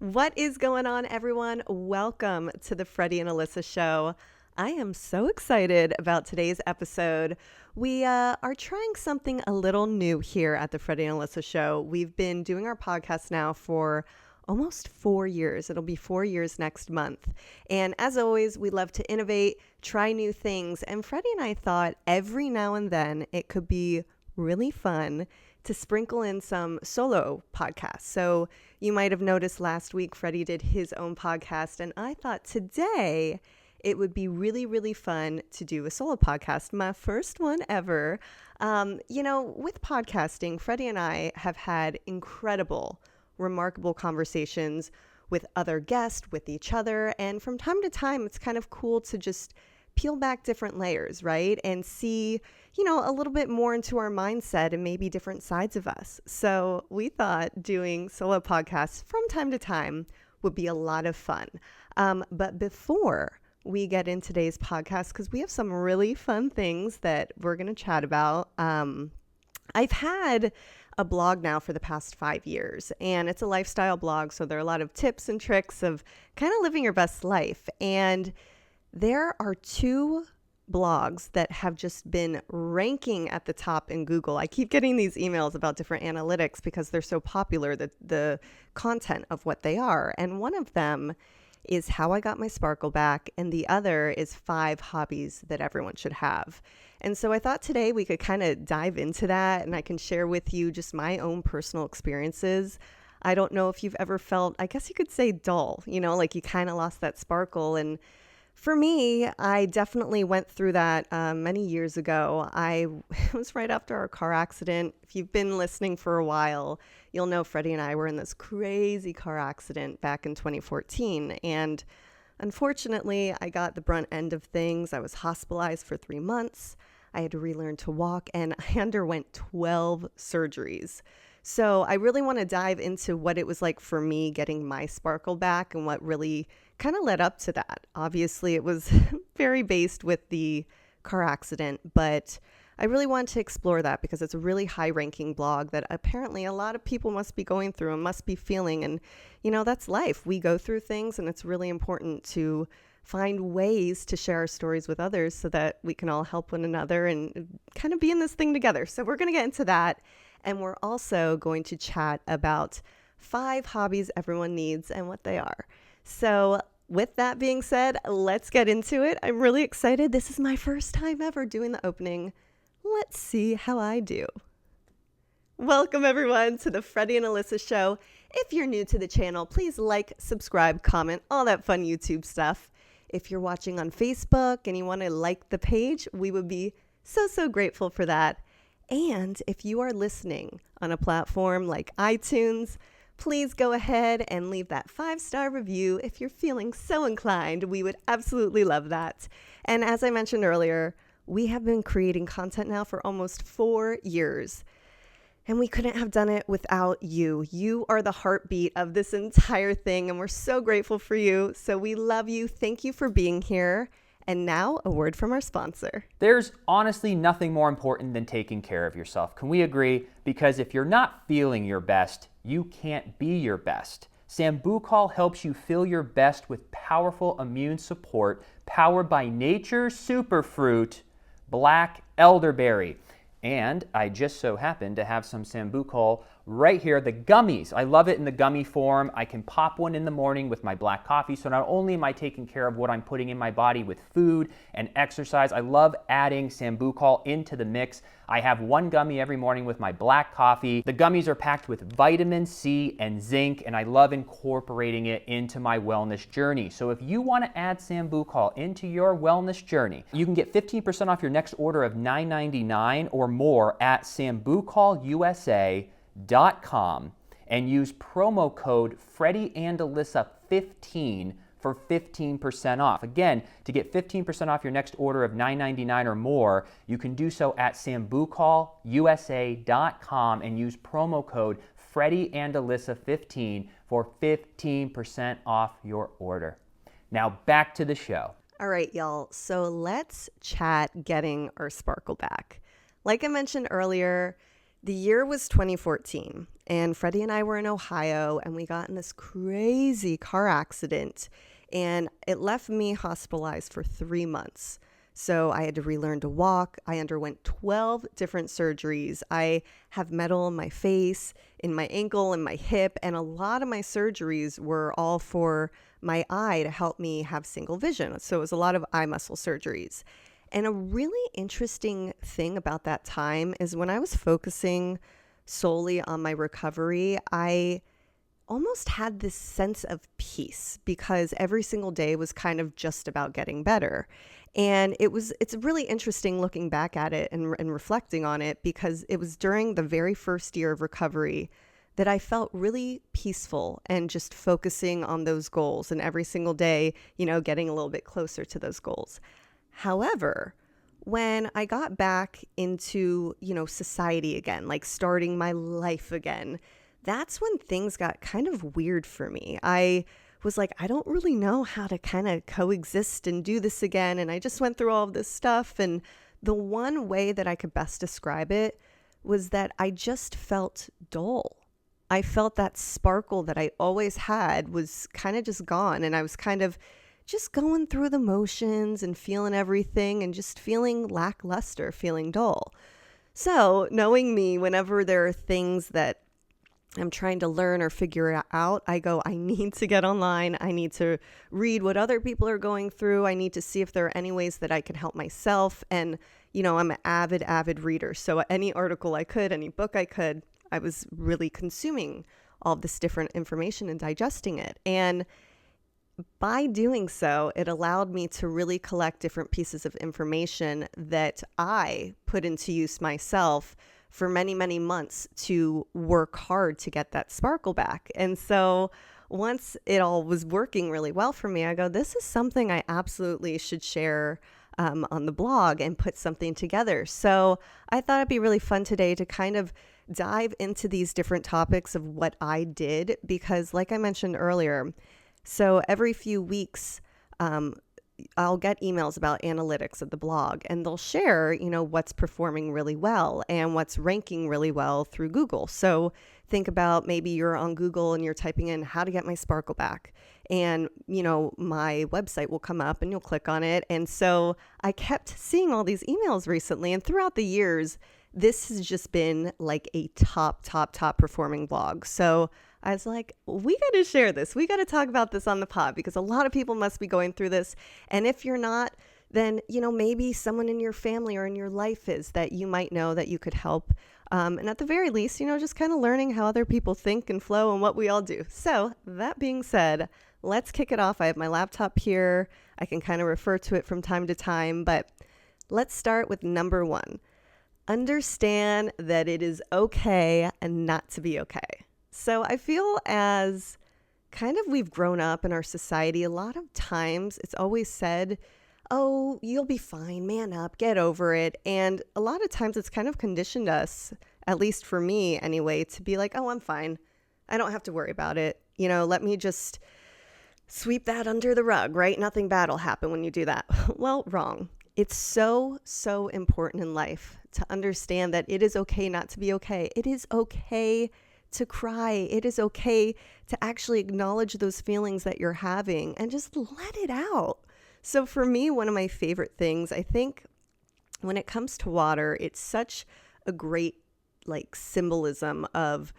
What is going on, everyone? Welcome to the Freddie and Alyssa show. I am so excited about today's episode. We are trying something a little new here at the Freddie and Alyssa show. We've been doing our podcast now for almost 4 years. It'll be 4 years next month. And as always, we love to innovate, try new things. And Freddie and I thought every now and then it could be really fun to sprinkle in some solo podcasts. So you might have noticed last week, Freddie did his own podcast, and I thought today it would be really, really fun to do a solo podcast, my first one ever. With podcasting, Freddie and I have had incredible, remarkable conversations with other guests, with each other, and from time to time, it's kind of cool to just peel back different layers, right? And see, a little bit more into our mindset and maybe different sides of us. So we thought doing solo podcasts from time to time would be a lot of fun. But before we get in today's podcast, because we have some really fun things that we're going to chat about. I've had a blog now for the past 5 years, and it's a lifestyle blog. So there are a lot of tips and tricks of kind of living your best life. And there are 2 blogs that have just been ranking at the top in Google. I keep getting these emails about different analytics because they're so popular, the content of what they are. And one of them is How I Got My Sparkle Back, and the other is 5 hobbies that everyone should have. And so I thought today we could kind of dive into that, and I can share with you just my own personal experiences. I don't know if you've ever felt, I guess you could say dull, like you kind of lost that sparkle. And for me, I definitely went through that many years ago. It was right after our car accident. If you've been listening for a while, you'll know Freddie and I were in this crazy car accident back in 2014. And unfortunately, I got the brunt end of things. I was hospitalized for 3 months. I had to relearn to walk, and I underwent 12 surgeries. So I really want to dive into what it was like for me getting my sparkle back and what really kind of led up to that. Obviously, it was very based with the car accident, but I really want to explore that because it's a really high-ranking blog that apparently a lot of people must be going through and must be feeling. And, that's life. We go through things, and it's really important to find ways to share our stories with others so that we can all help one another and kind of be in this thing together. So we're going to get into that. And we're also going to chat about 5 hobbies everyone needs and what they are. So with that being said, let's get into it. I'm really excited. This is my first time ever doing the opening. Let's see how I do. Welcome everyone to the Freddie and Alyssa show. If you're new to the channel, please like, subscribe, comment, all that fun YouTube stuff. If you're watching on Facebook and you want to like the page, we would be so grateful for that. And if you are listening on a platform like iTunes, please go ahead and leave that 5-star review if you're feeling so inclined. We would absolutely love that. And as I mentioned earlier, we have been creating content now for almost 4 years. And we couldn't have done it without you. You are the heartbeat of this entire thing, and we're so grateful for you. So we love you. Thank you for being here. And now, a word from our sponsor. There's honestly nothing more important than taking care of yourself. Can we agree? Because if you're not feeling your best, you can't be your best. Sambucol helps you feel your best with powerful immune support powered by nature's superfruit, black elderberry. And I just so happen to have some Sambucol right here, the gummies. I love it in the gummy form. I can pop one in the morning with my black coffee. So not only am I taking care of what I'm putting in my body with food and exercise, I love adding Sambucol into the mix. I have one gummy every morning with my black coffee. The gummies are packed with vitamin C and zinc, and I love incorporating it into my wellness journey. So if you want to add Sambucol into your wellness journey, you can get 15% off your next order of $9.99 or more at sambucolusa.com and use promo code Freddie and Alyssa 15 for 15% off. Again, to get 15% off your next order of $9.99 or more, you can do so at sambucolusa.com and use promo code Freddie and Alyssa 15 for 15% off your order. Now back to the show. All right, y'all. So let's chat getting our sparkle back. Like I mentioned earlier, The year was 2014, and Freddie and I were in Ohio, and we got in this crazy car accident, and it left me hospitalized for 3 months. So I had to relearn to walk. I underwent 12 different surgeries. I have metal in my face, in my ankle, and my hip, and a lot of my surgeries were all for my eye to help me have single vision. So it was a lot of eye muscle surgeries. And a really interesting thing about that time is when I was focusing solely on my recovery, I almost had this sense of peace because every single day was kind of just about getting better. And it's really interesting looking back at it and reflecting on it, because it was during the very first year of recovery that I felt really peaceful and just focusing on those goals, and every single day, getting a little bit closer to those goals. However, when I got back into, society again, like starting my life again, that's when things got kind of weird for me. I was like, I don't really know how to kind of coexist and do this again. And I just went through all of this stuff. And the one way that I could best describe it was that I just felt dull. I felt that sparkle that I always had was kind of just gone. And I was kind of just going through the motions and feeling everything and just feeling lackluster, feeling dull. So knowing me, whenever there are things that I'm trying to learn or figure out, I go, I need to get online. I need to read what other people are going through. I need to see if there are any ways that I can help myself. And, I'm an avid reader. So any article I could, any book I could, I was really consuming all this different information and digesting it. And by doing so, it allowed me to really collect different pieces of information that I put into use myself for many, many months to work hard to get that sparkle back. And so once it all was working really well for me, I go, this is something I absolutely should share on the blog and put something together. So I thought it'd be really fun today to kind of dive into these different topics of what I did, because like I mentioned earlier, so every few weeks, I'll get emails about analytics of the blog, and they'll share, what's performing really well and what's ranking really well through Google. So think about maybe you're on Google and you're typing in how to get my sparkle back, and, my website will come up and you'll click on it. And so I kept seeing all these emails recently, and throughout the years, this has just been like a top performing blog. So I was like, we got to share this. We got to talk about this on the pod, because a lot of people must be going through this. And if you're not, then, maybe someone in your family or in your life is, that you might know that you could help. And at the very least, just kind of learning how other people think and flow and what we all do. So that being said, let's kick it off. I have my laptop here. I can kind of refer to it from time to time, but let's start with number one. Understand that it is okay and not to be okay. So I feel as kind of we've grown up in our society, a lot of times it's always said, oh, you'll be fine, man up, get over it. And a lot of times it's kind of conditioned us, at least for me anyway, to be like, oh, I'm fine. I don't have to worry about it. Let me just sweep that under the rug, right? Nothing bad will happen when you do that. Well, wrong. It's so important in life to understand that it is okay not to be okay. It is okay to cry. It is okay to actually acknowledge those feelings that you're having and just let it out. So for me, one of my favorite things, I think when it comes to water, it's such a great symbolism of,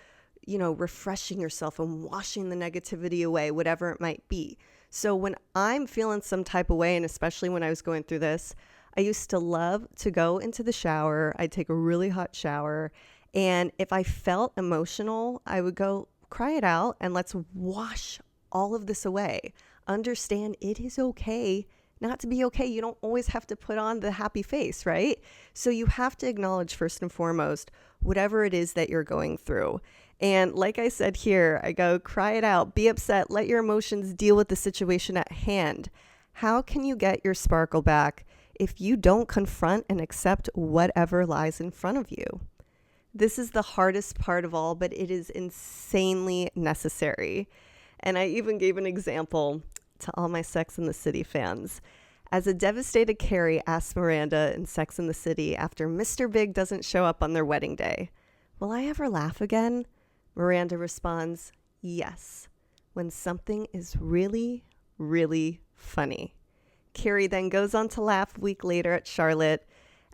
refreshing yourself and washing the negativity away, whatever it might be. So when I'm feeling some type of way, and especially when I was going through this, I used to love to go into the shower. I'd take a really hot shower. And if I felt emotional, I would go cry it out and let's wash all of this away. Understand it is okay not to be okay. You don't always have to put on the happy face, right? So you have to acknowledge first and foremost, whatever it is that you're going through. And like I said here, I go cry it out, be upset, let your emotions deal with the situation at hand. How can you get your sparkle back if you don't confront and accept whatever lies in front of you? This is the hardest part of all, but it is insanely necessary. And I even gave an example to all my Sex and the City fans. As a devastated Carrie asks Miranda in Sex and the City after Mr. Big doesn't show up on their wedding day, Will I ever laugh again? Miranda responds, yes, when something is really, really funny. Carrie then goes on to laugh a week later at Charlotte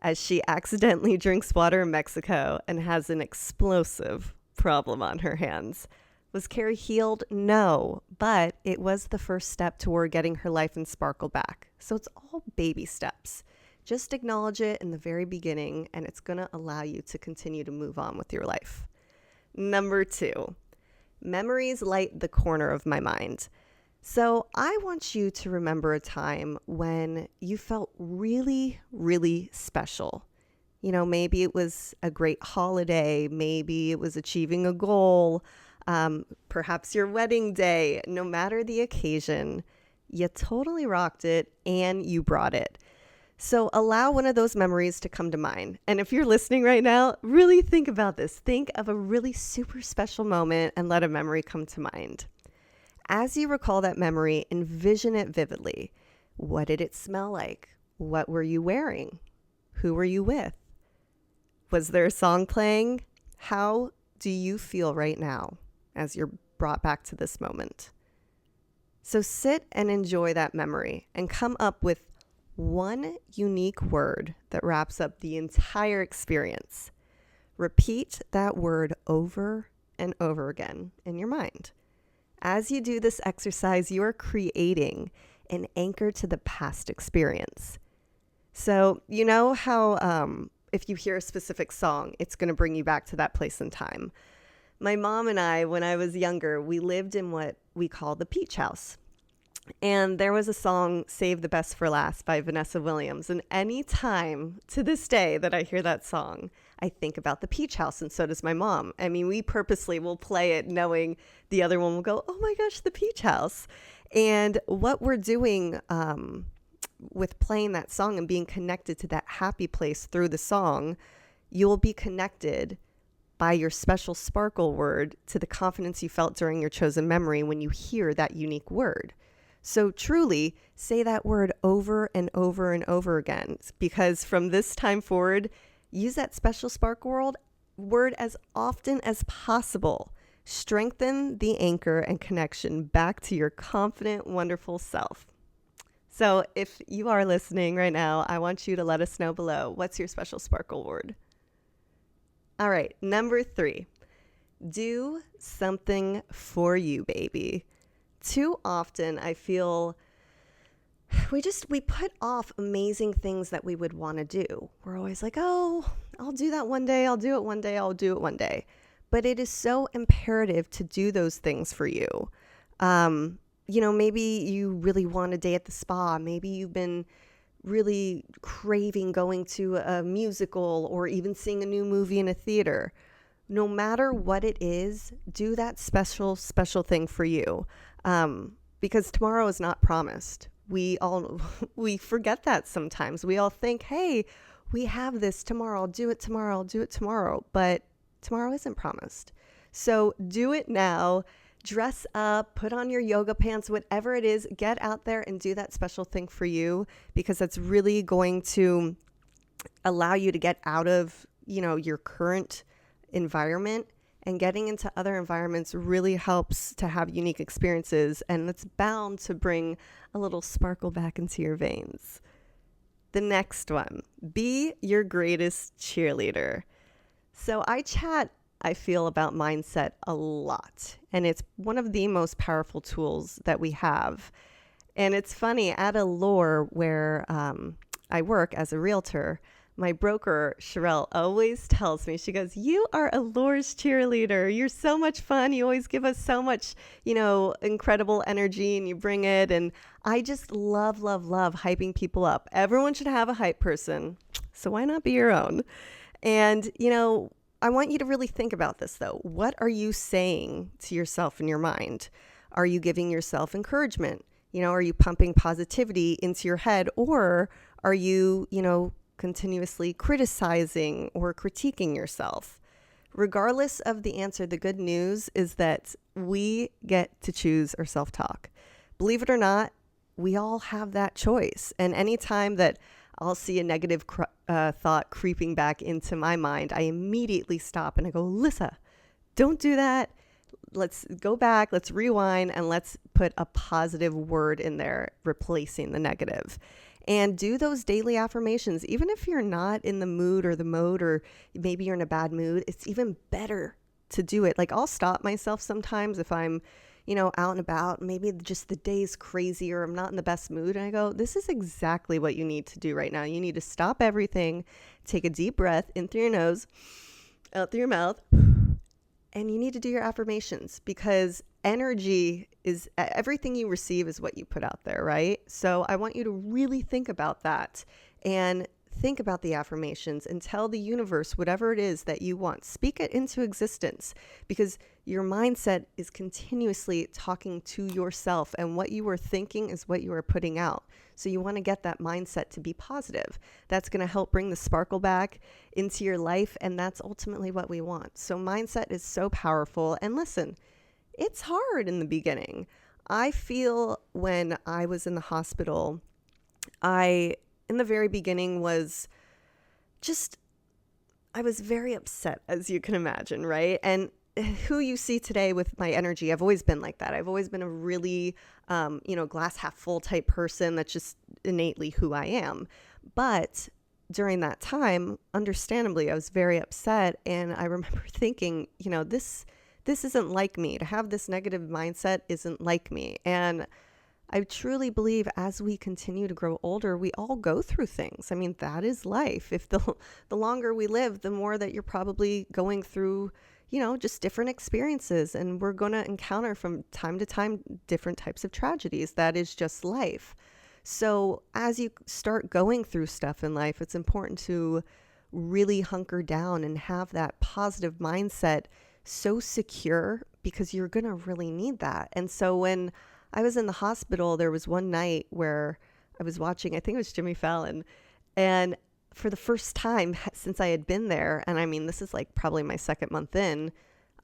as she accidentally drinks water in Mexico and has an explosive problem on her hands. Was Carrie healed? No, but it was the first step toward getting her life and sparkle back. So it's all baby steps. Just acknowledge it in the very beginning, and it's going to allow you to continue to move on with your life. Number 2, memories light the corner of my mind. So I want you to remember a time when you felt really, really special. You know, maybe it was a great holiday, maybe it was achieving a goal, perhaps your wedding day. No matter the occasion, you totally rocked it and you brought it. So allow one of those memories to come to mind. And if you're listening right now, really think about this. Think of a really super special moment and let a memory come to mind. As you recall that memory, envision it vividly. What did it smell like? What were you wearing? Who were you with? Was there a song playing? How do you feel right now as you're brought back to this moment? So sit and enjoy that memory and come up with one unique word that wraps up the entire experience. Repeat that word over and over again in your mind. As you do this exercise, you are creating an anchor to the past experience. So you know how if you hear a specific song, it's going to bring you back to that place and time. My mom and I, when I was younger, we lived in what we call the Peach House. And there was a song, Save the Best for Last by Vanessa Williams. And any time to this day that I hear that song, I think about the Peach House, and so does my mom. I mean, we purposely will play it knowing the other one will go, oh my gosh, the Peach House. And what we're doing with playing that song and being connected to that happy place through the song, you will be connected by your special sparkle word to the confidence you felt during your chosen memory when you hear that unique word. So truly say that word over and over and over again, because from this time forward, use that special sparkle word as often as possible. Strengthen the anchor and connection back to your confident, wonderful self. So if you are listening right now, I want you to let us know below. What's your special sparkle word? All right, number 3, do something for you, baby. Too often I feel we put off amazing things that we would want to do. We're always like, oh, I'll do that one day. I'll do it one day. I'll do it one day. But it is so imperative to do those things for you. You know, maybe you really want a day at the spa. Maybe you've been really craving going to a musical or even seeing a new movie in a theater. No matter what it is, do that special thing for you. Because tomorrow is not promised. We forget that sometimes. We all think, hey, we have this tomorrow. I'll do it tomorrow. But tomorrow isn't promised. So do it now. Dress up, put on your yoga pants, whatever it is, get out there and do that special thing for you, because that's really going to allow you to get out of, your current environment, and getting into other environments really helps to have unique experiences, and it's bound to bring a little sparkle back into your veins. The next one, be your greatest cheerleader. So I feel about mindset a lot, and it's one of the most powerful tools that we have. And it's funny, at Allure, where I work as a realtor, my broker, Sherelle, always tells me, she goes, you are Allure's cheerleader. You're so much fun. You always give us so much, incredible energy, and you bring it. And I just love hyping people up. Everyone should have a hype person. So why not be your own? And, I want you to really think about this, though. What are you saying to yourself in your mind? Are you giving yourself encouragement? Are you pumping positivity into your head? Or are you, continuously criticizing or critiquing yourself? Regardless of the answer, the good news is that we get to choose our self-talk. Believe it or not, we all have that choice. And anytime that I'll see a negative thought creeping back into my mind. I immediately stop and I go, Alyssa, don't do that. Let's go back, let's rewind, and let's put a positive word in there, replacing the negative. And do those daily affirmations. Even if you're not in the mood or the mode, or maybe you're in a bad mood, it's even better to do it. Like, I'll stop myself sometimes if I'm, out and about, maybe just the day's crazy or I'm not in the best mood. And I go, this is exactly what you need to do right now. You need to stop everything, take a deep breath in through your nose, out through your mouth, and you need to do your affirmations, because energy is everything you receive is what you put out there, right? So I want you to really think about that and think about the affirmations and tell the universe whatever it is that you want. Speak it into existence, because your mindset is continuously talking to yourself, and what you are thinking is what you are putting out. So you want to get that mindset to be positive. That's going to help bring the sparkle back into your life, and that's ultimately what we want. So mindset is so powerful. And listen, it's hard in the beginning. I feel when I was in the hospital, in the very beginning I was very upset, as you can imagine, right? And who you see today with my energy, I've always been like that. I've always been a really, glass half full type person. That's just innately who I am. But during that time, understandably, I was very upset. And I remember thinking, this isn't like me. To have this negative mindset isn't like me. And I truly believe as we continue to grow older, we all go through things. I mean, that is life. If the longer we live, the more that you're probably going through, just different experiences. And we're going to encounter from time to time different types of tragedies. That is just life. So as you start going through stuff in life, it's important to really hunker down and have that positive mindset so secure, because you're going to really need that. And so when I was in the hospital, there was one night where I was watching, I think it was Jimmy Fallon, and for the first time since I had been there, and I mean, this is like probably my second month in,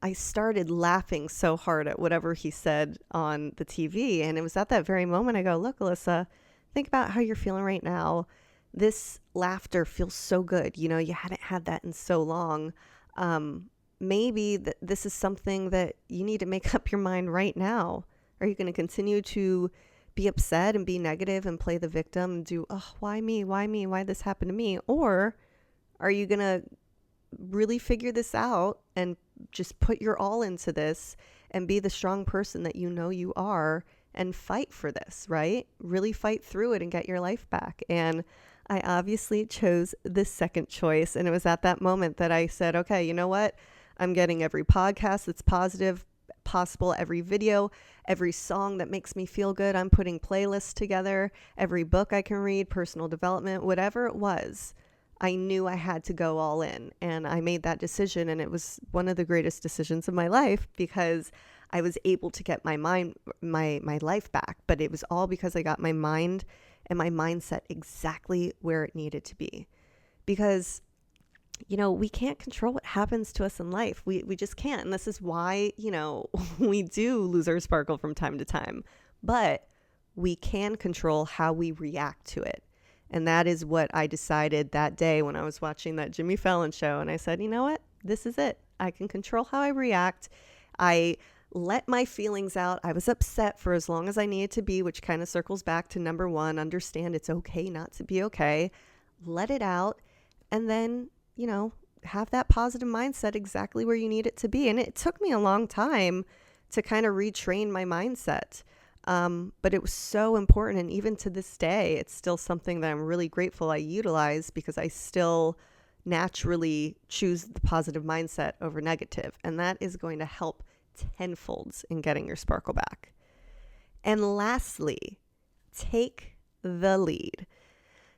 I started laughing so hard at whatever he said on the TV. And it was at that very moment I go, look, Alyssa, think about how you're feeling right now. This laughter feels so good. You hadn't had that in so long. Maybe this is something that you need to make up your mind right now. Are you going to continue to be upset and be negative and play the victim and do, oh, why me? Why me? Why this happened to me? Or are you going to really figure this out and just put your all into this and be the strong person that you are and fight for this, right? Really fight through it and get your life back. And I obviously chose the second choice. And it was at that moment that I said, okay, you know what? I'm getting every podcast that's positive possible, every video, every song that makes me feel good. I'm putting playlists together, every book I can read, personal development, whatever it was. I knew I had to go all in, and I made that decision, and it was one of the greatest decisions of my life, because I was able to get my life back. But it was all because I got my mind and my mindset exactly where it needed to be. Because we can't control what happens to us in life. We just can't. And this is why, we do lose our sparkle from time to time. But we can control how we react to it. And that is what I decided that day when I was watching that Jimmy Fallon show. And I said, you know what? This is it. I can control how I react. I let my feelings out. I was upset for as long as I needed to be, which kind of circles back to number one. Understand it's okay not to be okay. Let it out. And then have that positive mindset exactly where you need it to be. And it took me a long time to kind of retrain my mindset. But it was so important. And even to this day, it's still something that I'm really grateful I utilize, because I still naturally choose the positive mindset over negative. And that is going to help tenfolds in getting your sparkle back. And lastly, take the lead.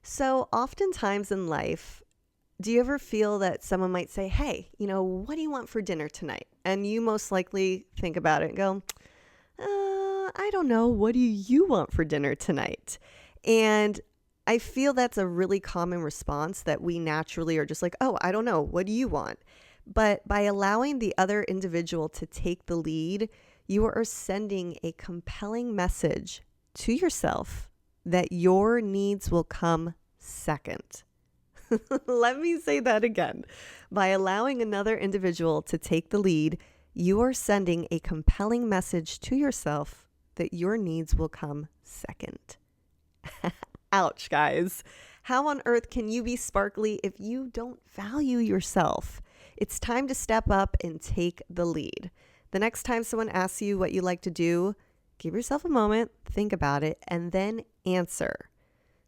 So oftentimes in life, do you ever feel that someone might say, hey, what do you want for dinner tonight? And you most likely think about it and go, I don't know. What do you want for dinner tonight? And I feel that's a really common response, that we naturally are just like, oh, I don't know. What do you want? But by allowing the other individual to take the lead, you are sending a compelling message to yourself that your needs will come second. Let me say that again. By allowing another individual to take the lead, you are sending a compelling message to yourself that your needs will come second. Ouch, guys. How on earth can you be sparkly if you don't value yourself? It's time to step up and take the lead. The next time someone asks you what you like to do, give yourself a moment, think about it, and then answer.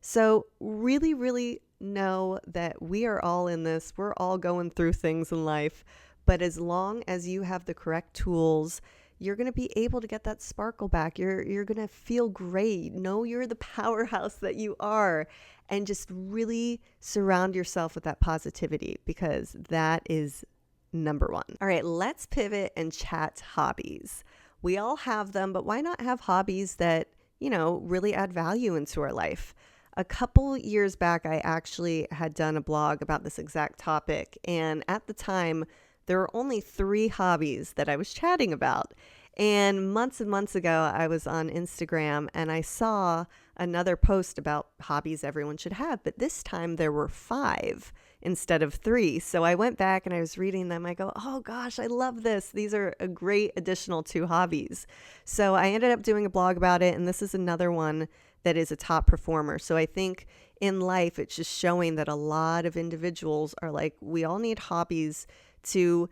So really, really know that we are all in this. We're all going through things in life. But as long as you have the correct tools, you're going to be able to get that sparkle back. You're going to feel great. Know you're the powerhouse that you are. And just really surround yourself with that positivity, because that is number one. All right, let's pivot and chat hobbies. We all have them, but why not have hobbies that, really add value into our life? A couple years back, I actually had done a blog about this exact topic. And at the time, there were only 3 hobbies that I was chatting about. And months ago, I was on Instagram and I saw another post about hobbies everyone should have. But this time there were 5 instead of 3. So I went back and I was reading them. I go, oh gosh, I love this. These are a great additional 2 hobbies. So I ended up doing a blog about it. And this is another one that is a top performer. So I think in life, it's just showing that a lot of individuals are like, we all need hobbies to,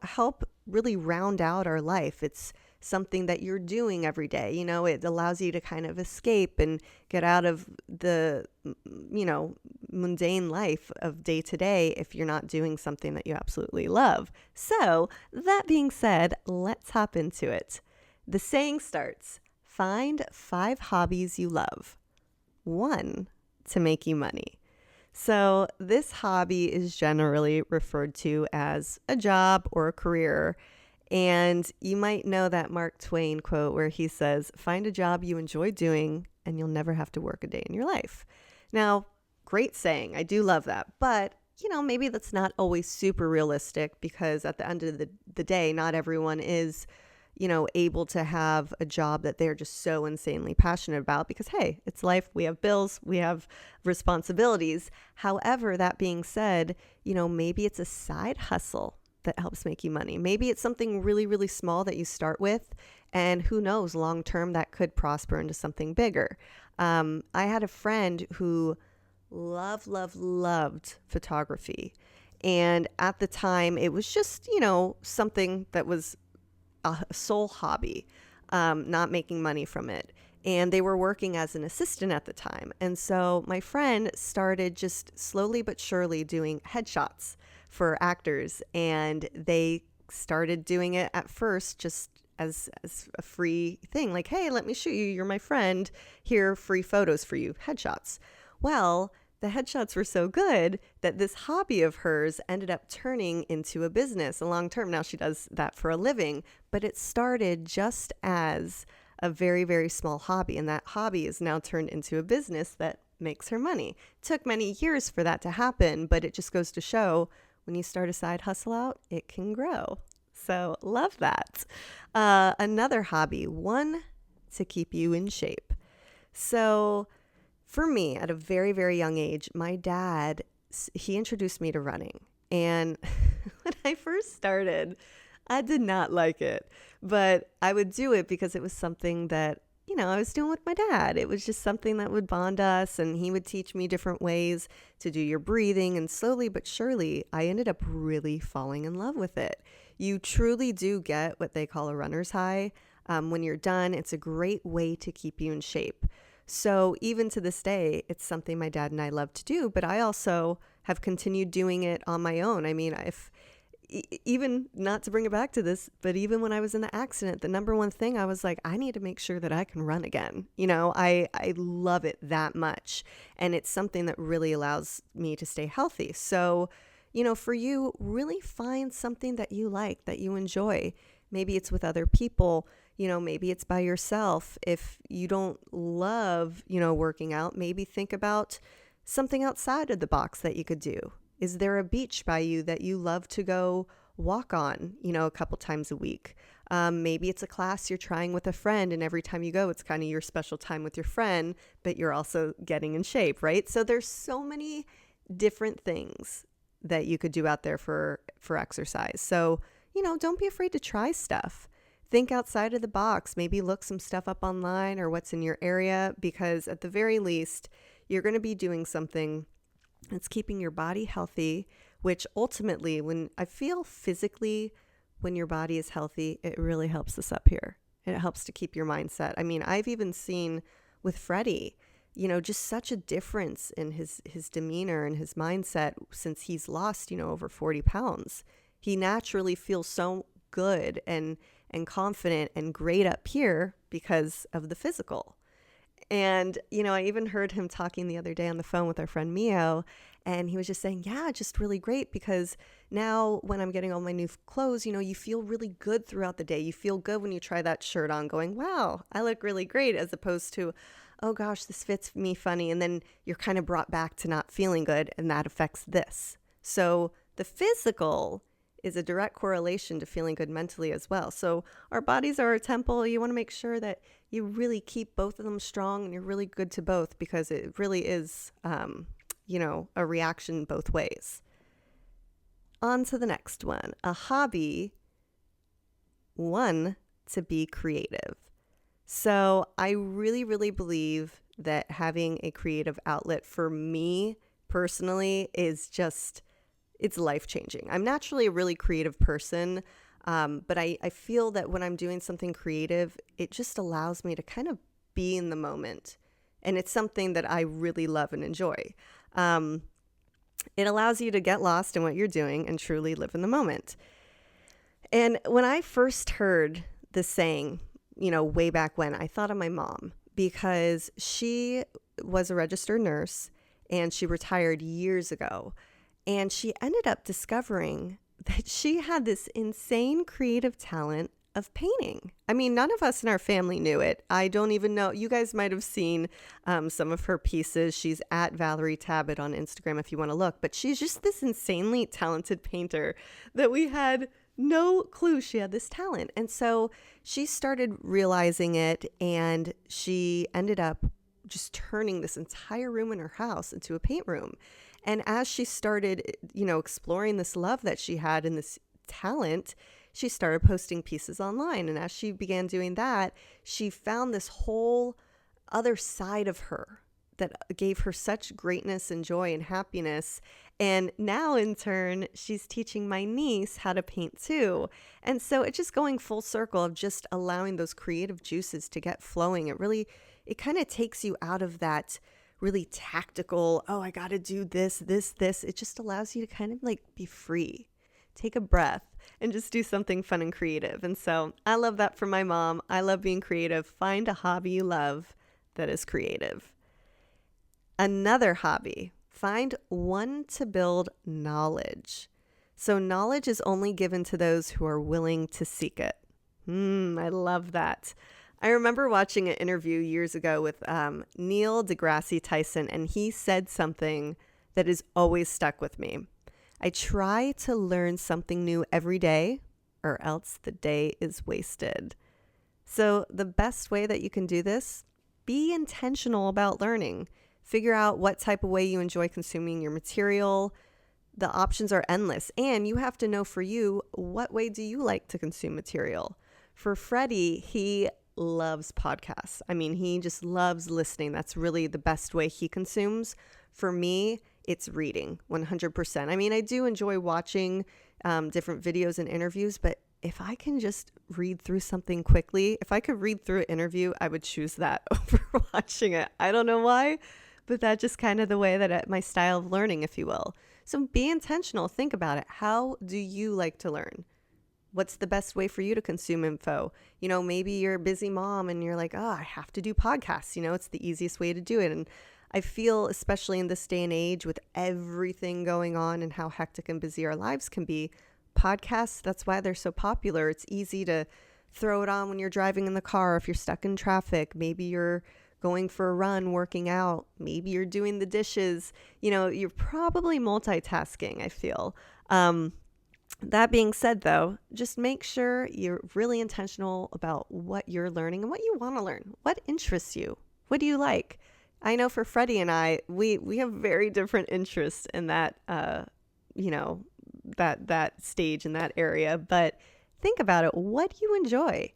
help really round out our life. It's something that you're doing every day. It allows you to kind of escape and get out of the, mundane life of day to day if you're not doing something that you absolutely love. So that being said, let's hop into it. The saying starts, find 5 hobbies you love. 1 to make you money. So this hobby is generally referred to as a job or a career. And you might know that Mark Twain quote where he says, find a job you enjoy doing and you'll never have to work a day in your life. Now, great saying. I do love that. But, maybe that's not always super realistic, because at the end of the day, not everyone is able to have a job that they're just so insanely passionate about, because, hey, it's life. We have bills, we have responsibilities. However, that being said, maybe it's a side hustle that helps make you money. Maybe it's something really, really small that you start with, and who knows, long term that could prosper into something bigger. I had a friend who loved photography. And at the time, it was just, something that was a sole hobby, not making money from it. And they were working as an assistant at the time. And so my friend started just slowly but surely doing headshots for actors. And they started doing it at first just as a free thing. Like, hey, let me shoot you. You're my friend. Here are free photos for you, headshots. Well, the headshots were so good that this hobby of hers ended up turning into a business, a long term. Now she does that for a living, but it started just as a very, very small hobby. And that hobby is now turned into a business that makes her money. It took many years for that to happen, but it just goes to show when you start a side hustle out, it can grow. So love that. Another hobby, one to keep you in shape. So for me, at a very, very young age, my dad, he introduced me to running. And when I first started, I did not like it. But I would do it because it was something that, I was doing with my dad. It was just something that would bond us. And he would teach me different ways to do your breathing. And slowly but surely, I ended up really falling in love with it. You truly do get what they call a runner's high. When you're done, it's a great way to keep you in shape. So even to this day, it's something my dad and I love to do, but I also have continued doing it on my own. I mean, even not to bring it back to this, but even when I was in the accident, the number one thing I was like, I need to make sure that I can run again. I love it that much. And it's something that really allows me to stay healthy. So, for you, really find something that you like, that you enjoy. Maybe it's with other people. Maybe it's by yourself. If you don't love, working out, maybe think about something outside of the box that you could do. Is there a beach by you that you love to go walk on, a couple times a week? Maybe it's a class you're trying with a friend, and every time you go, it's kind of your special time with your friend, but you're also getting in shape, right? So there's so many different things that you could do out there for exercise. So, don't be afraid to try stuff. Think outside of the box. Maybe look some stuff up online or what's in your area, because at the very least, you're going to be doing something that's keeping your body healthy, which ultimately, when I feel physically, when your body is healthy, it really helps us up here. It helps to keep your mindset. I mean, I've even seen with Freddie, just such a difference in his demeanor and his mindset since he's lost, over 40 pounds. He naturally feels so good and confident and great up here because of the physical. And, I even heard him talking the other day on the phone with our friend Mio, and he was just saying, yeah, just really great, because now when I'm getting all my new clothes, you feel really good throughout the day. You feel good when you try that shirt on going, wow, I look really great, as opposed to, oh gosh, this fits me funny. And then you're kind of brought back to not feeling good, and that affects this. So the physical is a direct correlation to feeling good mentally as well. So our bodies are a temple. You want to make sure that you really keep both of them strong and you're really good to both, because it really is, a reaction both ways. On to the next one. A hobby, one, to be creative. So I really, really believe that having a creative outlet for me personally is just, it's life-changing. I'm naturally a really creative person, but I feel that when I'm doing something creative, it just allows me to kind of be in the moment. And it's something that I really love and enjoy. It allows you to get lost in what you're doing and truly live in the moment. And when I first heard this saying, way back when, I thought of my mom, because she was a registered nurse and she retired years ago. And she ended up discovering that she had this insane creative talent of painting. I mean, none of us in our family knew it. I don't even know. You guys might have seen some of her pieces. She's at Valerie Tabbitt on Instagram if you want to look. But she's just this insanely talented painter that we had no clue she had this talent. And so she started realizing it, and she ended up just turning this entire room in her house into a paint room. And as she started, exploring this love that she had and this talent, she started posting pieces online. And as she began doing that, she found this whole other side of her that gave her such greatness and joy and happiness. And now in turn, she's teaching my niece how to paint too. And so it's just going full circle of just allowing those creative juices to get flowing. It kind of takes you out of that really tactical, oh, I got to do this. It just allows you to kind of be free, take a breath, and just do something fun and creative. And so I love that from my mom. I love being creative. Find a hobby you love that is creative. Another hobby, find one to build knowledge. So knowledge is only given to those who are willing to seek it. I love that. I remember watching an interview years ago with Neil deGrasse Tyson, and he said something that has always stuck with me. I try to learn something new every day, or else the day is wasted. So the best way that you can do this, be intentional about learning. Figure out what type of way you enjoy consuming your material. The options are endless, and you have to know for you, what way do you like to consume material? For Freddie, he loves podcasts. I mean, he just loves listening. That's really the best way he consumes. For me, it's reading 100%. I mean, I do enjoy watching different videos and interviews, but if I can just read through something quickly, if I could read through an interview, I would choose that over watching it. I don't know why, but that's just kind of the way that my style of learning, if you will. So be intentional. Think about it. How do you like to learn? What's the best way for you to consume info? Maybe you're a busy mom and you're like, oh, I have to do podcasts. It's the easiest way to do it. And I feel, especially in this day and age with everything going on and how hectic and busy our lives can be, podcasts, that's why they're so popular. It's easy to throw it on when you're driving in the car. If you're stuck in traffic, maybe you're going for a run, working out, maybe you're doing the dishes, you're probably multitasking, I feel. That being said, though, just make sure you're really intentional about what you're learning and what you want to learn. What interests you? What do you like? I know for Freddie and I, we have very different interests in that, you know, that stage in that area. But think about it. What do you enjoy?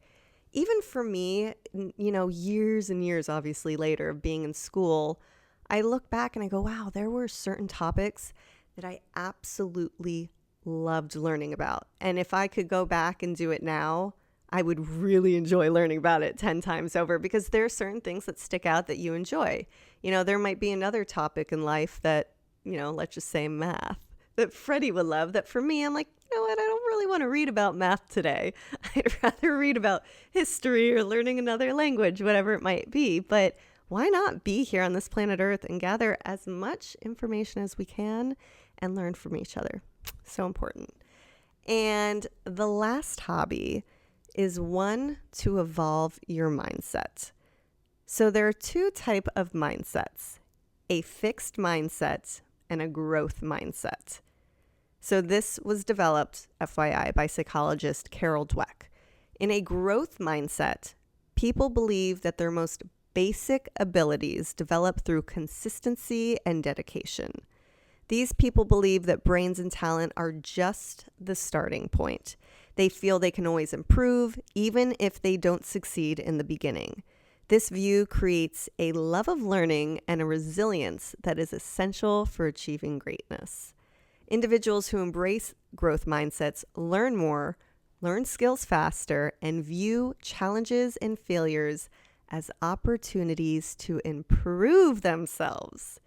Even for me, years and years, obviously later of being in school, I look back and I go, wow, there were certain topics that I absolutely loved learning about. And if I could go back and do it now, I would really enjoy learning about it 10 times over because there are certain things that stick out that you enjoy. There might be another topic in life that, let's just say math, that Freddie would love that for me, I'm like, you know what? I don't really want to read about math today. I'd rather read about history or learning another language, whatever it might be. But why not be here on this planet Earth and gather as much information as we can and learn from each other? So important. And the last hobby is one to evolve your mindset. So there are two types of mindsets, a fixed mindset and a growth mindset. So this was developed, FYI, by psychologist Carol Dweck. In a growth mindset, people believe that their most basic abilities develop through consistency and dedication. These people believe that brains and talent are just the starting point. They feel they can always improve, even if they don't succeed in the beginning. This view creates a love of learning and a resilience that is essential for achieving greatness. Individuals who embrace growth mindsets learn more, learn skills faster, and view challenges and failures as opportunities to improve themselves.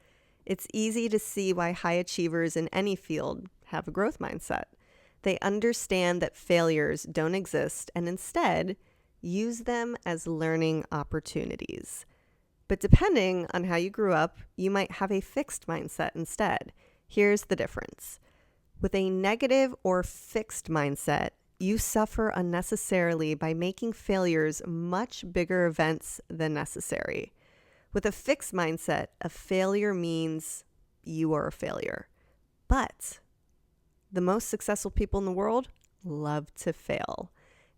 It's easy to see why high achievers in any field have a growth mindset. They understand that failures don't exist and instead use them as learning opportunities. But depending on how you grew up, you might have a fixed mindset instead. Here's the difference. With a negative or fixed mindset, you suffer unnecessarily by making failures much bigger events than necessary. With a fixed mindset, a failure means you are a failure. But the most successful people in the world love to fail.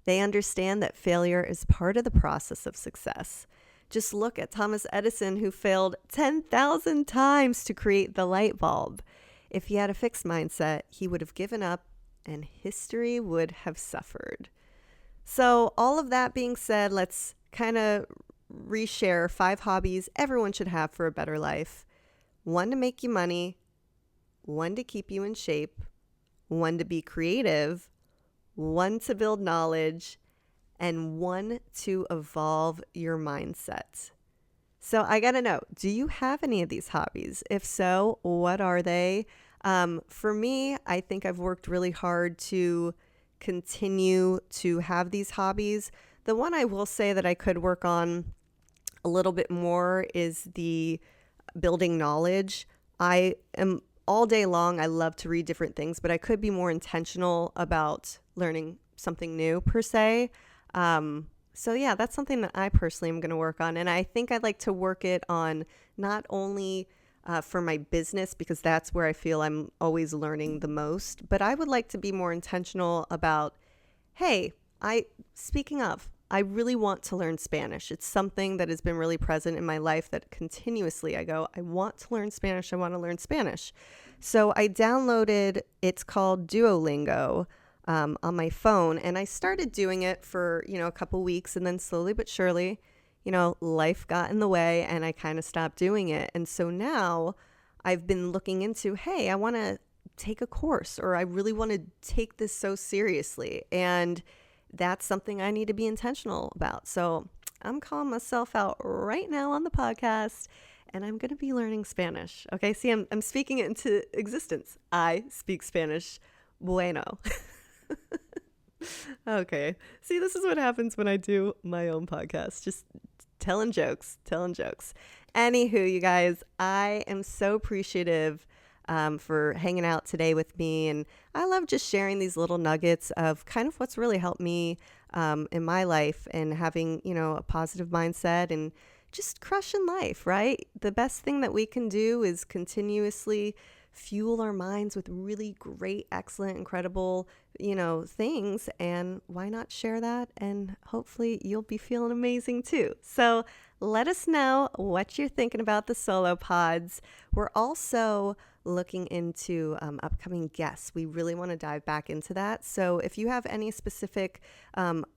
They understand that failure is part of the process of success. Just look at Thomas Edison, who failed 10,000 times to create the light bulb. If he had a fixed mindset, he would have given up and history would have suffered. So all of that being said, let's kind of reshare 5 hobbies everyone should have for a better life. 1 to make you money, 1 to keep you in shape, 1 to be creative, 1 to build knowledge, and 1 to evolve your mindset. So I got to know, do you have any of these hobbies? If so, what are they? For me, I think I've worked really hard to continue to have these hobbies. The one I will say that I could work on a little bit more is the building knowledge. I am all day long, I love to read different things, but I could be more intentional about learning something new per se. So yeah, that's something that I personally am going to work on. And I think I'd like to work it on not only for my business, because that's where I feel I'm always learning the most, but I would like to be more intentional about, hey, speaking of, I really want to learn Spanish. It's something that has been really present in my life that continuously I go, I want to learn Spanish. I want to learn Spanish. So I downloaded, it's called Duolingo, on my phone. And I started doing it for, a couple weeks, and then slowly but surely, life got in the way and I kind of stopped doing it. And so now I've been looking into, hey, I want to take a course, or I really want to take this so seriously. And that's something I need to be intentional about. So I'm calling myself out right now on the podcast, and I'm going to be learning Spanish. Okay. See, I'm speaking it into existence. I speak Spanish. Bueno. Okay. See, this is what happens when I do my own podcast. Just telling jokes. Anywho, you guys, I am so appreciative for hanging out today with me. And I love just sharing these little nuggets of kind of what's really helped me in my life, and having, a positive mindset and just crushing life, right? The best thing that we can do is continuously fuel our minds with really great, excellent, incredible, things. And why not share that? And hopefully you'll be feeling amazing too. So let us know what you're thinking about the solo pods. We're also looking into upcoming guests. We really want to dive back into that. So if you have any specific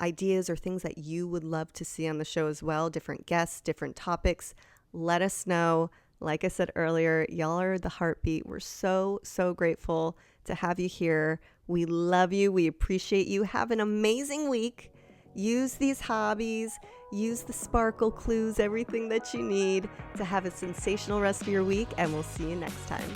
ideas or things that you would love to see on the show as well, different guests, different topics, let us know. Like I said earlier, y'all are the heartbeat. We're so, so grateful to have you here. We love you. We appreciate you. Have an amazing week. Use these hobbies, use the sparkle clues, everything that you need to have a sensational rest of your week, and we'll see you next time.